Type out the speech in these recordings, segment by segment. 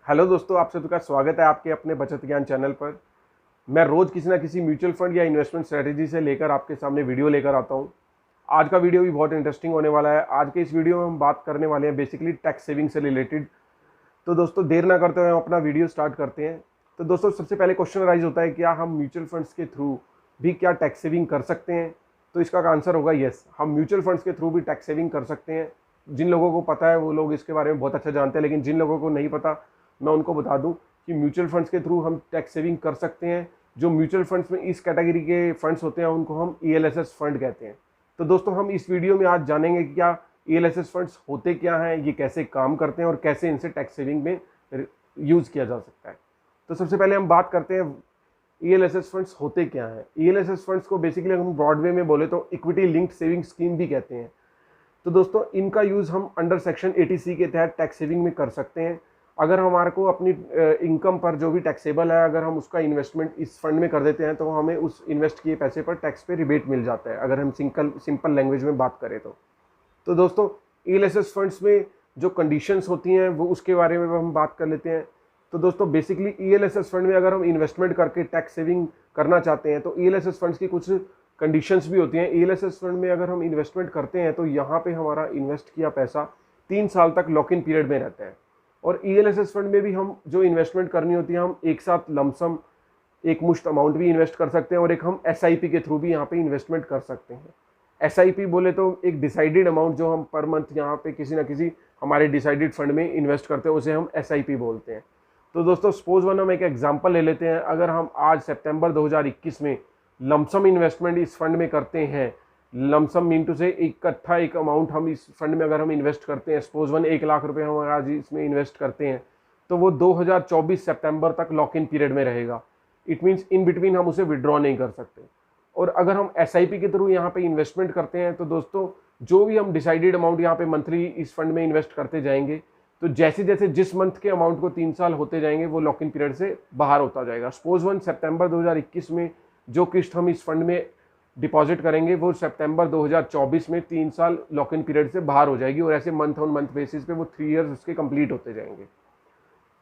Hello दोस्तों, आप सभी का स्वागत है आपके अपने बचत ज्ञान चैनल पर। मैं रोज़ किसी ना किसी म्यूचुअल फंड या इन्वेस्टमेंट स्ट्रेटेजी से लेकर आपके सामने वीडियो लेकर आता हूं। आज का वीडियो भी बहुत इंटरेस्टिंग होने वाला है। आज के इस वीडियो में हम बात करने वाले हैं बेसिकली टैक्स सेविंग से रिलेटेड। तो दोस्तों देर ना करते हुए हम अपना वीडियो स्टार्ट करते हैं। तो दोस्तों सबसे पहले क्वेश्चन राइज होता है, क्या हम म्यूचुअल फंड्स के थ्रू भी क्या टैक्स सेविंग कर सकते हैं? तो इसका आंसर होगा येस, हम म्यूचुअल फंड्स के थ्रू भी टैक्स सेविंग कर सकते हैं। जिन लोगों को पता है वो लोग इसके बारे में बहुत अच्छा जानते हैं, लेकिन जिन लोगों को नहीं पता मैं उनको बता दूं कि म्यूचुअल फंड्स के थ्रू हम टैक्स सेविंग कर सकते हैं। जो म्यूचुअल फंड्स में इस कैटेगरी के फंड्स होते हैं उनको हम ELSS फंड कहते हैं। तो दोस्तों हम इस वीडियो में आज जानेंगे कि क्या ELSS फंड्स होते क्या हैं, ये कैसे काम करते हैं और कैसे इनसे टैक्स सेविंग में यूज़ किया जा सकता है। तो सबसे पहले हम बात करते हैं ELSS फंड्स होते क्या हैं। ELSS फंड्स को बेसिकली हम ब्रॉड वे में बोले तो इक्विटी लिंक्ड सेविंग स्कीम भी कहते हैं। तो दोस्तों इनका यूज़ हम अंडर सेक्शन 80C के तहत टैक्स सेविंग में कर सकते हैं। अगर हमारे को अपनी इनकम पर जो भी टैक्सेबल है, अगर हम उसका इन्वेस्टमेंट इस फंड में कर देते हैं तो हमें उस इन्वेस्ट किए पैसे पर टैक्स पे रिबेट मिल जाता है, अगर हम सिंपल लैंग्वेज में बात करें तो दोस्तों ELSS फंड्स में जो कंडीशंस होती हैं वो उसके बारे में हम बात कर लेते हैं। तो दोस्तों बेसिकली ELSS फंड में अगर हम इन्वेस्टमेंट करके टैक्स सेविंग करना चाहते हैं तो ELSS फंड्स की कुछ कंडीशंस भी होती हैं। ELSS फंड में अगर हम इन्वेस्टमेंट करते हैं तो यहाँ पे हमारा इन्वेस्ट किया पैसा 3 साल तक लॉक इन पीरियड में रहता है। और ELSS फंड में भी हम जो इन्वेस्टमेंट करनी होती है, हम एक साथ लमसम एक मुश्त अमाउंट भी इन्वेस्ट कर सकते हैं और एक हम SIP के थ्रू भी यहाँ पे इन्वेस्टमेंट कर सकते हैं। SIP बोले तो एक डिसाइडेड अमाउंट जो हम पर मंथ यहाँ पे किसी ना किसी हमारे डिसाइडेड फंड में इन्वेस्ट करते हैं, उसे हम SIP बोलते हैं। तो दोस्तों सपोज वन हम एक एग्जाम्पल ले लेते हैं। अगर हम आज सितंबर 2021 में लमसम इन्वेस्टमेंट इस फंड में करते हैं, लमसम मीन टू से इकट्ठा एक अमाउंट हम इस फंड में अगर हम इन्वेस्ट करते हैं, सपोज वन 1 लाख रुपए हम आज इसमें इन्वेस्ट करते हैं, तो वो 2024 सितंबर तक लॉक इन पीरियड में रहेगा। इट मीन्स इन बिटवीन हम उसे विड्रॉ नहीं कर सकते। और अगर हम SIP के थ्रू यहाँ पे इन्वेस्टमेंट करते हैं तो दोस्तों जो भी हम डिसाइडेड अमाउंट यहाँ पे मंथली इस फंड में इन्वेस्ट करते जाएंगे, तो जैसे जैसे जिस मंथ के अमाउंट को 3 साल होते जाएंगे वो लॉक इन पीरियड से बाहर होता जाएगा। सपोज वन सितंबर 2021 में जो किस्त हम इस फंड में डिपॉजिट करेंगे वो सितंबर 2024 में 3 साल लॉक इन पीरियड से बाहर हो जाएगी, और ऐसे मंथ ऑन मंथ बेसिस पे वो 3 इयर्स उसके कंप्लीट होते जाएंगे।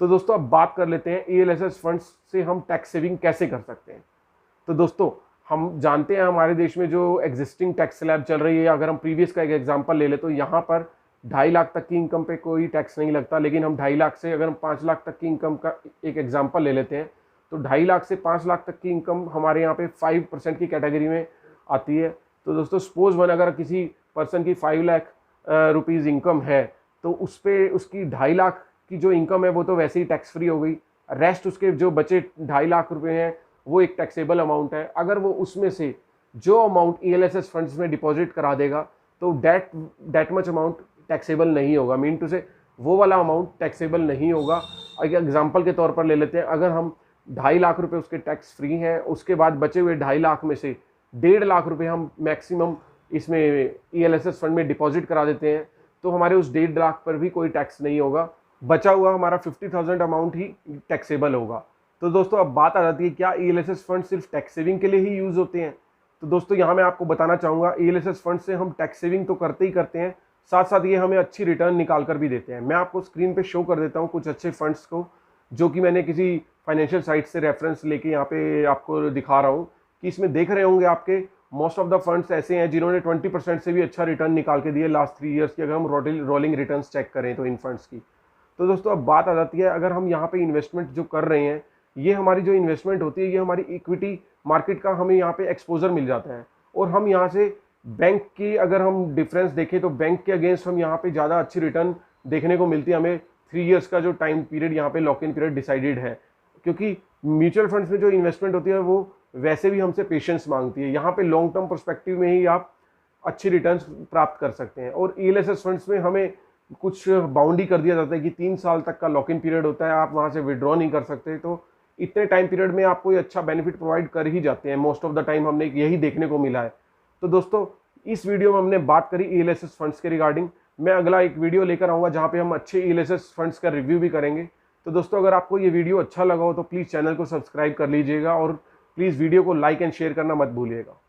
तो दोस्तों अब बात कर लेते हैं ELSS फंड्स से हम टैक्स सेविंग कैसे कर सकते हैं। तो दोस्तों हम जानते हैं हमारे देश में जो एग्जिस्टिंग टैक्स स्लैब चल रही है, अगर हम प्रीवियस का एक एग्जाम्पल ले ले तो यहाँ पर 2.5 लाख तक की इनकम पे कोई टैक्स नहीं लगता। लेकिन हम 2.5 लाख से अगर हम 5 लाख तक की इनकम का एक एग्जाम्पल ले लेते हैं तो 2.5 लाख से 5 लाख तक की इनकम हमारे यहाँ पे 5% की कैटेगरी में आती है। तो दोस्तों सपोज वन अगर किसी पर्सन की 5 लाख रुपीज़ इनकम है तो उस पर उसकी 2.5 लाख की जो इनकम है वो तो वैसे ही टैक्स फ्री हो गई। रेस्ट उसके जो बचे 2.5 लाख रुपए हैं वो एक टैक्सेबल अमाउंट है। अगर वो उसमें से जो अमाउंट ELSS फंड्स में डिपॉजिट करा देगा तो डेट मच अमाउंट टैक्सेबल नहीं होगा। मीन टू से वो वाला अमाउंट टैक्सेबल नहीं होगा। एक एग्जाम्पल के तौर पर ले लेते हैं, अगर हम 2.5 लाख रुपए उसके टैक्स फ्री हैं, उसके बाद बचे हुए 2.5 लाख में से 1.5 लाख रुपए हम मैक्सिमम इसमें ELSS फंड में डिपॉजिट करा देते हैं, तो हमारे उस 1.5 लाख पर भी कोई टैक्स नहीं होगा। बचा हुआ हमारा 50,000 अमाउंट ही टैक्सेबल होगा। तो दोस्तों अब बात आ जाती है, क्या ELSS फंड सिर्फ टैक्स सेविंग के लिए ही यूज़ होते हैं? तो दोस्तों यहाँ मैं आपको बताना चाहूँगा, ELSS फंड से हम टैक्स सेविंग तो करते ही करते हैं, साथ साथ ये हमें अच्छी रिटर्न निकाल कर भी देते हैं। मैं आपको स्क्रीन पे शो कर देता हूँ कुछ अच्छे फंड्स को, जो कि मैंने किसी फाइनेंशियल साइट से रेफरेंस लेके यहाँ पे आपको दिखा रहा हूँ कि इसमें देख रहे होंगे आपके मोस्ट ऑफ द फंड्स ऐसे हैं जिन्होंने 20% से भी अच्छा रिटर्न निकाल के दिए लास्ट 3 इयर्स की, अगर हम रोलिंग रिटर्न्स चेक करें तो इन फंड्स की। तो दोस्तों अब बात आ जाती है, अगर हम यहाँ पे इन्वेस्टमेंट जो कर रहे हैं, ये हमारी जो इन्वेस्टमेंट होती है ये हमारी इक्विटी मार्केट का हमें यहाँ पे एक्सपोजर मिल जाता है। और हम यहाँ से बैंक की अगर हम डिफरेंस देखें तो बैंक के अगेंस्ट हम यहाँ पे ज़्यादा अच्छी रिटर्न देखने को मिलती है। हमें 3 इयर्स का जो टाइम पीरियड यहाँ पे लॉक इन पीरियड डिसाइडेड है, क्योंकि म्यूचुअल फंड्स में जो इन्वेस्टमेंट होती है वो वैसे भी हमसे पेशेंस मांगती है। यहाँ पे लॉन्ग टर्म पर्सपेक्टिव में ही आप अच्छी रिटर्न्स प्राप्त कर सकते हैं। और ELSS फंड्स में हमें कुछ बाउंड्री कर दिया जाता है कि 3 साल तक का लॉक इन पीरियड होता है, आप वहाँ से विड्रॉ नहीं कर सकते। तो इतने टाइम पीरियड में आपको ये अच्छा बेनिफिट प्रोवाइड कर ही जाते हैं। मोस्ट ऑफ द टाइम हमने यही देखने को मिला है। तो दोस्तों इस वीडियो में हमने बात करी ELSS फंड्स के रिगार्डिंग। मैं अगला एक वीडियो लेकर आऊँगा जहाँ पे हम अच्छे ELSS फंड्स का रिव्यू भी करेंगे। तो दोस्तों अगर आपको ये वीडियो अच्छा लगा हो तो प्लीज़ चैनल को सब्सक्राइब कर लीजिएगा और प्लीज़ वीडियो को लाइक एंड शेयर करना मत भूलिएगा।